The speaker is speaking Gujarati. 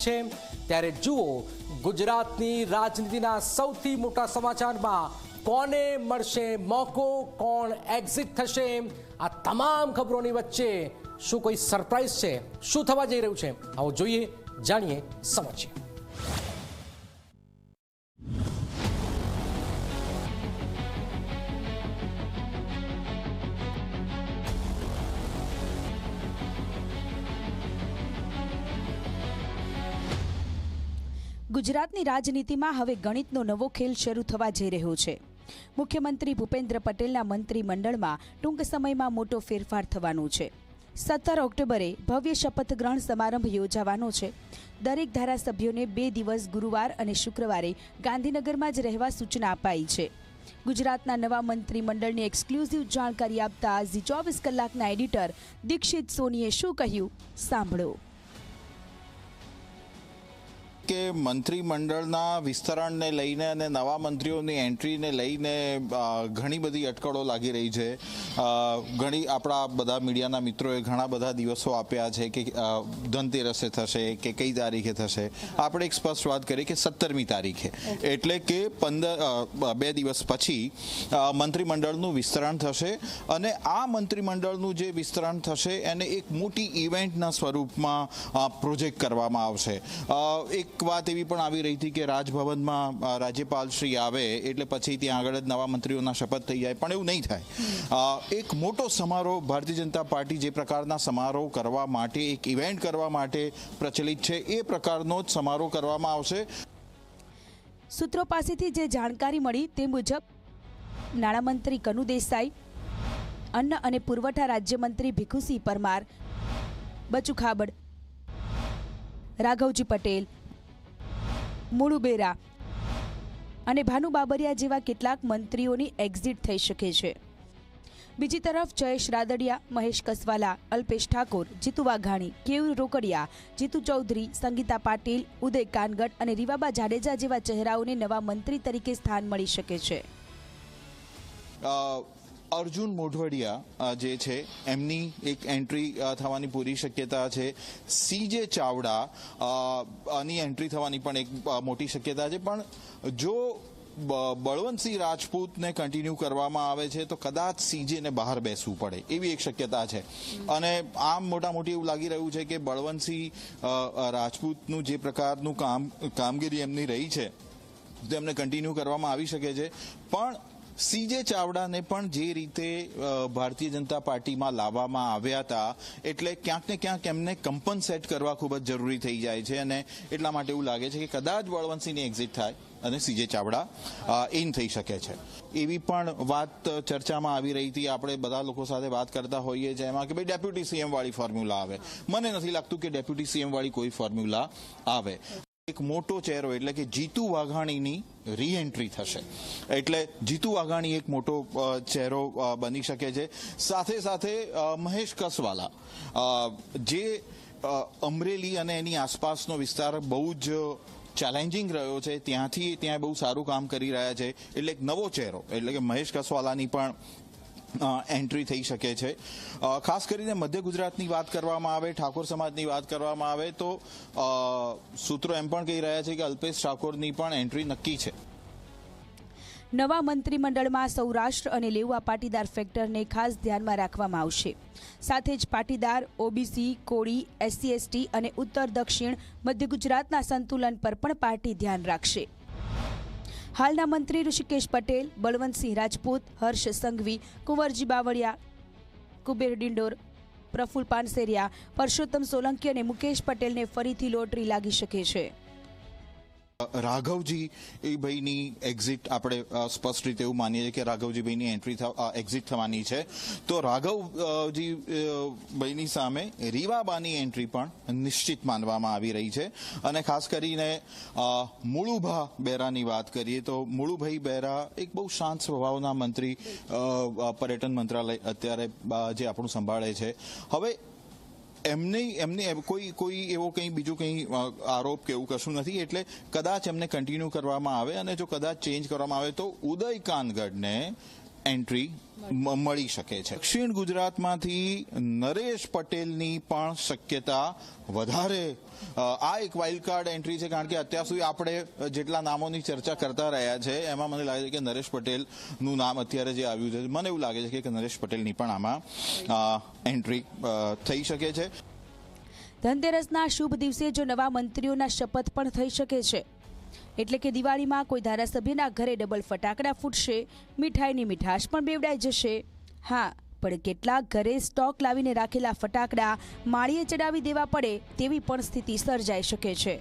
છે ત્યારે જુઓ ગુજરાતની રાજનીતિના સૌથી મોટા સમાચારમાં કોને મળશે મોકો, કોણ એક્ઝિટ થશે, આ તમામ ખબરોની વચ્ચે શું કોઈ સરપ્રાઈઝ છે, શું થવા જઈ રહ્યું છે, આવો જોઈએ, જાણીએ, સમજીએ। ગુજરાતની રાજનીતિમાં હવે ગણિતનો નવો ખેલ શરૂ થવા જઈ રહ્યો છે। મુખ્યમંત્રી ભૂપેન્દ્ર પટેલના મંત્રીમંડળમાં ટૂંક સમયમાં મોટો ફેરફાર થવાનો છે। 17 ઓક્ટોબરે ભવ્ય શપથ ગ્રહણ સમારંભ યોજાવાનો છે। દરેક ધારાસભ્યોને 2 દિવસ ગુરુવાર અને શુક્રવારે ગાંધીનગરમાં જ રહેવા સૂચના અપાઈ છે। ગુજરાતના નવા મંત્રીમંડળની એક્સક્લુઝિવ જાણકારી આપતા ઝી 24 કલાકના એડિટર દીક્ષિત સોનીએ શું કહ્યું, સાંભળો। કે મંત્રીમંડળના વિસ્તરણને લઈને અને નવા મંત્રીઓની એન્ટ્રીને લઈને ઘણી બધી અટકળો લાગી રહી છે। ઘણી આપણા બધા મીડિયાના મિત્રોએ ઘણા બધા દિવસો આપ્યા છે કે ધનતેરસે થશે કે કઈ તારીખે થશે। આપણે એક સ્પષ્ટ વાત કરીએ કે 17મી તારીખે, એટલે કે 2 દિવસ પછી મંત્રીમંડળનું વિસ્તરણ થશે અને આ મંત્રીમંડળનું જે વિસ્તરણ થશે એને એક મોટી ઇવેન્ટના સ્વરૂપમાં પ્રોજેક્ટ કરવામાં આવશે। એક વાત એવી પણ આવી રહી હતી કે રાજભવનમાં રાજ્યપાલ શ્રી આવે એટલે પછી ત્યાં આગળ જ નવા મંત્રીઓના શપથ થઈ જાય, પણ એવું નહીં થાય। એક મોટો સમારોહ ભારતીય જનતા પાર્ટી જે પ્રકારના સમારોહ કરવા માટે, એક ઇવેન્ટ કરવા માટે પ્રચલિત છે, એ પ્રકારનો જ સમારોહ કરવામાં આવશે। સૂત્રો પાસેથી જે જાણકારી મળી તે મુજબ નાણામંત્રી કનુ દેસાઈ, અન્ન અને પુરવઠા રાજ્યમંત્રી ભીખુસિંહ પરમાર, બચુ ખાબડ, રાઘવજી પટેલ, મુળુ બેરા અને ભાનુ બાબરિયા જેવા કેટલાક મંત્રીઓની એક્ઝિટ થઈ શકે છે। બીજી તરફ જયેશ રાદડિયા, મહેશ કસવાલા, અલ્પેશ ઠાકોર, જીતુ વાઘાણી, કેયુર રોકડિયા, જીતુ ચૌધરી, સંગીતા પાટીલ, ઉદય કાનગડ અને રીવાબા જાડેજા જેવા ચહેરાઓને નવા મંત્રી તરીકે સ્થાન મળી શકે છે। અર્જુન મોઢવાડિયા જે છે એમની એક એન્ટ્રી થવાની પૂરી શક્યતા છે। સીજે ચાવડા ની એન્ટ્રી થવાની પણ એક મોટી શક્યતા છે, પણ જો બળવંતસિંહ રાજપૂતને કન્ટિન્યુ કરવામાં આવે છે તો કદાચ સીજેને બહાર બેસવું પડે એવી એક શક્યતા છે। અને આમ મોટી એવું લાગી રહ્યું છે કે બળવંતસિંહ રાજપૂતનું જે પ્રકારનું કામગીરી એમની રહી છે તેમને કન્ટિન્યુ કરવામાં આવી શકે છે, પણ સીજે ચાવડાને પણ જે રીતે ભારતીય જનતા પાર્ટીમાં લાવવામાં આવ્યા હતા એટલે ક્યાંક ને ક્યાંક એમને કમ્પન્સેટ કરવા ખૂબ જ જરૂરી થઈ જાય છે અને એટલા માટે એવું લાગે છે કે કદાચ બળવંતસિંહની એક્ઝિટ થાય અને સીજે ચાવડા ઇન થઈ શકે છે। એવી પણ વાત ચર્ચામાં આવી રહી હતી, આપણે બધા લોકો સાથે વાત કરતા હોઈએ છીએ એમાં કે ભાઈ ડેપ્યુટી સીએમ વાળી ફોર્મ્યુલા આવે। મને નથી લાગતું કે ડેપ્યુટી સીએમ વાળી કોઈ ફોર્મ્યુલા આવે। એક મોટો ચહેરો એટલે કે જીતુ વાઘાણીની રીએન્ટ્રી થશે, એટલે જીતુ વાઘાણી એક મોટો ચહેરો બની શકે છે। સાથે સાથે મહેશ કસવાલા જે અમરેલી અને એની આસપાસનો વિસ્તાર બહુ જ ચેલેન્જિંગ રહ્યો છે, ત્યાં બહુ સારું કામ કરી રહ્યા છે, એટલે એક નવો ચહેરો એટલે કે મહેશ કસવાલાની પણ એન્ટ્રી થઈ શકે છે। ખાસ કરીને મધ્ય ગુજરાતની વાત કરવામાં આવે, ઠાકોર સમાજની વાત કરવામાં આવે તો સૂત્રો એમ પણ કહી રહ્યા છે કે અલ્પેશ ઠાકોરની પણ એન્ટ્રી નક્કી છે। નવા મંત્રીમંડળમાં સૌરાષ્ટ્ર અને લેઉવા પાટીદાર ફેક્ટરને ખાસ ધ્યાનમાં રાખવામાં આવશે। સાથે જ પાટીદાર, ઓબીસી, કોળી, એસસી એસટી અને ઉત્તર દક્ષિણ મધ્ય ગુજરાતના સંતુલન પર પણ પાર્ટી ધ્યાન રાખશે। હાલના મંત્રી ઋષિકેશ પટેલ, બળવંતસિંહ રાજપૂત, હર્ષ સંઘવી, કુંવરજી બાવળિયા, કુબેર ડિંડોર, પ્રફુલ પાનસેરિયા, પરસોત્તમ સોલંકી અને મુકેશ પટેલને ફરીથી લોટરી લાગી શકે છે। રાઘવજી ભાઈની એક્ઝિટ આપણે સ્પષ્ટ રીતે એવું માનીએ છીએ કે રાઘવજી ભાઈની એક્ઝિટ થવાની છે, તો રાઘવજી ભાઈની સામે રીવાબાની એન્ટ્રી પણ નિશ્ચિત માનવામાં આવી રહી છે। અને ખાસ કરીને મુળુભા બેરાની વાત કરીએ તો મુળુભાઈ બેરા એક બહુ શાંત સ્વભાવના મંત્રી, પર્યટન મંત્રાલય અત્યારે જે આપણું સંભાળે છે। હવે એમને કોઈ એવો કંઈ બીજું કંઈ આરોપ કે એવું કશું નથી, એટલે કદાચ એમને કન્ટિન્યુ કરવામાં આવે અને જો કદાચ ચેન્જ કરવામાં આવે તો ઉદય કાનગડને એન્ટ્રી મળી શકે છે. દક્ષિણ ગુજરાતમાંથી નરેશ પટેલની પણ શક્યતા વધારે આ એક વાઇલ્ડ કાર્ડ એન્ટ્રી છે, કારણ કે અત્યાર સુધી આપણે જેટલા નામોની ચર્ચા કરતા રહ્યા છે એમાં મને લાગે છે કે નરેશ પટેલનું નામ અત્યારે જે આવ્યું છે, મને એવું લાગે છે કે નરેશ પટેલની પણ આમાં એન્ટ્રી થઈ શકે છે. ધનતેરસના શુભ દિવસે જો નવા મંત્રીઓના શપથ પણ થઈ શકે છે, એટલે કે દિવાળીમાં કોઈ ધારાસભ્યના ઘરે ડબલ ફટાકડા ફૂટશે, મીઠાઈની મીઠાશ પણ બેવડાઈ જશે. હા, પણ કેટલાક ઘરે સ્ટોક લાવીને રાખેલા ફટાકડા માળીએ ચડાવી દેવા પડે તેવી પણ સ્થિતિ સર્જાઈ શકે છે.